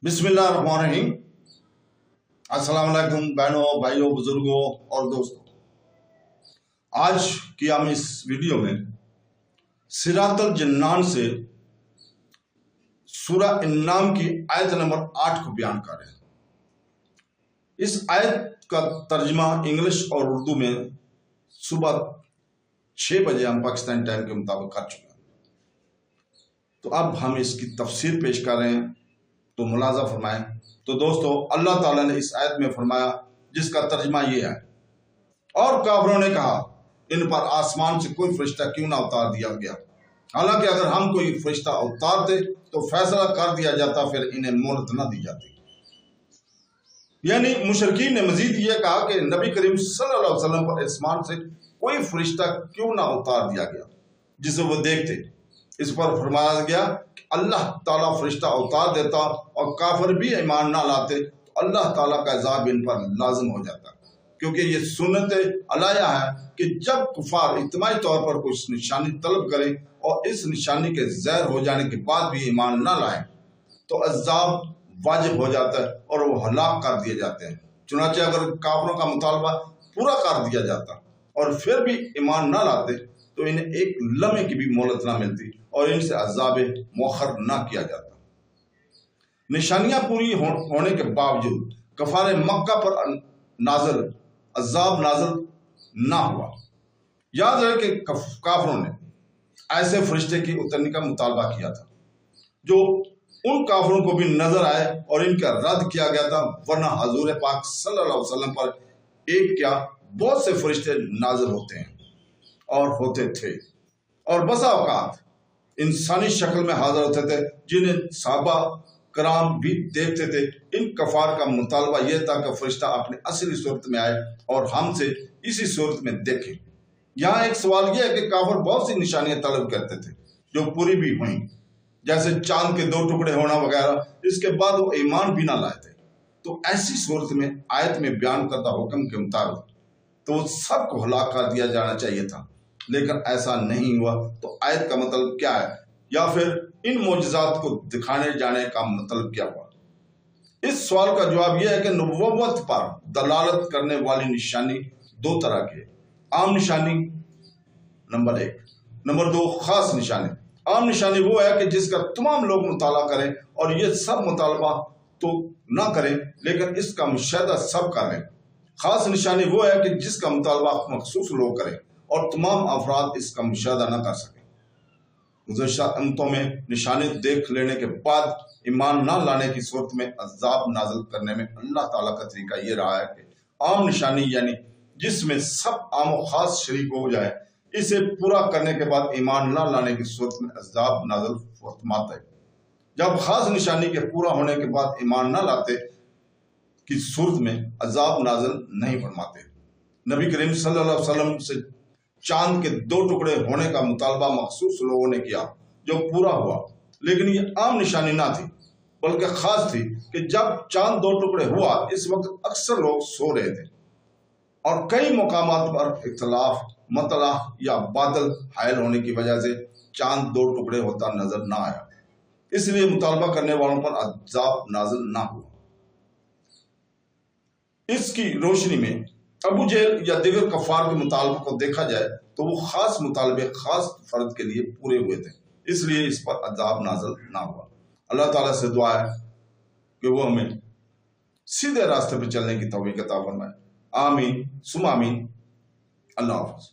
बिस्मिल्लाहिर्रहमानिर्रहीम। अस्सलाम वालेकुम बहनों, भाइयों, बुजुर्गों और दोस्तों। आज की हम इस वीडियो में सिरातुल जन्नान से सूरह अन्नाम की आयत नंबर 8 को बयान कर रहे हैं। इस आयत का तर्जमा इंग्लिश और उर्दू में सुबह 6 बजे हम पाकिस्तानी टाइम के मुताबिक कर चुके हैं। तो अब हम इसकी तफसीर पेश कर रहे हैं, तो मुलाजा फरमाएं। तो दोस्तों, अल्लाह ताला ने इस आयत में फरमाया, जिसका तर्जमा ये है, और काफिरों ने कहा, इन पर आसमान से कोई फरिश्ता क्यों ना उतार दिया गया। हालांकि अगर हम कोई फरिश्ता उतारते तो फैसला कर दिया जाता, फिर इन्हें मोहलत न दी जाती। यानी मुशरिकीन ने मजीद ये कहा कि नबी करीम सल्लल्लाहु अलैहि वसल्लम पर आसमान से कोई फरिश्ता क्यों ना उतार दिया गया जिसे वो देखते। इस पर फरमाया गया कि अल्लाह ताला फरिश्ता उतार देता और काफिर भी ईमान ना लाते तो अल्लाह ताला का अज़ाब इन पर लाजिम हो जाता, क्योंकि ये सुन्नत अलाया है कि जब कुफार इज्तिमाई तौर पर कुछ निशानी तलब करें और इस निशानी के ज़हर हो जाने के बाद भी ईमान ना लाएं तो अज़ाब वाजिब हो जाता है और वो हलाक कर दिए जाते हैं। चुनांचे अगर काफिरों का मुतालबा पूरा कर दिया जाता और फिर भी ईमान ना लाते तो इन्हें एक लम्हे की भी मोहलत ना मिलती और इनसे अज़ाब मुअख्खर ना किया जाता। निशानियां पूरी होने के बावजूद कफार मक्का पर नाज़िल अज़ाब नाज़िल ना हुआ। याद रहे कि काफिरों ने ऐसे फरिश्ते की उतरने का मुतालबा किया था जो उन काफिरों को भी नजर आए और इनका रद्द किया गया था, वरना हजूर पाक सल्लल्लाहु अलैहि वसल्लम पर एक क्या बहुत से फरिश्ते नाज़िल होते हैं और होते थे, और बसा औकात इंसानी शक्ल में हाजिर होते थे, जिन्हें सहाबा कराम भी देखते थे। इन कफार का मुतालबा यह था कि फरिश्ता अपनी असली सूरत में आए और हमसे इसी सूरत में देखे। यहाँ एक सवाल यह है कि काफिर बहुत सी निशानियां तलब करते थे जो पूरी भी हुई, जैसे चांद के 2 टुकड़े होना वगैरह। इसके बाद वो ईमान भी ना लाए थे। तो ऐसी सूरत में आयत में बयान करता हुक्म के मुताबिक तो सबको हलाक कर दिया जाना चाहिए था, लेकिन ऐसा नहीं हुआ। तो आयत का मतलब क्या है, या फिर इन मोजज़ात को दिखाने जाने का मतलब क्या हुआ? इस सवाल का जवाब यह है कि नबुव्वत पर दलालत करने वाली निशानी 2 तरह की है। आम निशानी नंबर 1, नंबर 2 खास निशानी। आम निशानी वो है कि जिसका तमाम लोग मुताला करें और ये सब मुतालबा तो ना करें, लेकिन इसका मुशाहिदा सब कर लें। खास निशानी वो है कि जिसका मुतालबा मखसूस लोग करें और तमाम अफराद इसका मुशाहिदा न कर सकें। गुज़श्ता अमतों में निशानी देख लेने के बाद ईमान ना लाने की सूरत में अज़ाब नाज़िल करने में अल्लाह ताला का तरीका ये रहा है कि आम निशानी यानी जिसमें सब आम और खास शरीक हो जाए, इसे पूरा करने के बाद ईमान ना लाने की सूरत में अज़ाब नाज़िल फरमाता है। जब खास निशानी के पूरा होने के बाद ईमान ना लाते की सूरत में अज़ाब नाज़िल नहीं फरमाते। नबी करीम सल्लल्लाहु अलैहि वसल्लम से चांद के 2 टुकड़े होने का मुतालबा मखसूस लोगों ने किया जो पूरा हुआ, लेकिन ये आम निशानी ना थी बल्कि खास थी कि जब चांद 2 टुकड़े हुआ, इस वक्त अक्सर लोग सो रहे थे और कई मुकामात पर इख्तलाफ मतला या बादल हायल होने की वजह से चांद 2 टुकड़े होता नजर ना आया, इसलिए मुतालबा करने वालों पर अज़ाब नाज़िल ना हुआ। इसकी रोशनी में अबू जहल या दिगर कफार के मुतालबे को देखा जाए तो वो खास मुतालबे खास फर्द के लिए पूरे हुए थे, इसलिए इस पर अज़ाब नाज़िल ना हुआ। अल्लाह ताला से दुआ है कि वो हमें सीधे रास्ते पर चलने की तौफीक अता फरमाए। आमीन सुम आमीन। अल्लाह हाफ़िज़।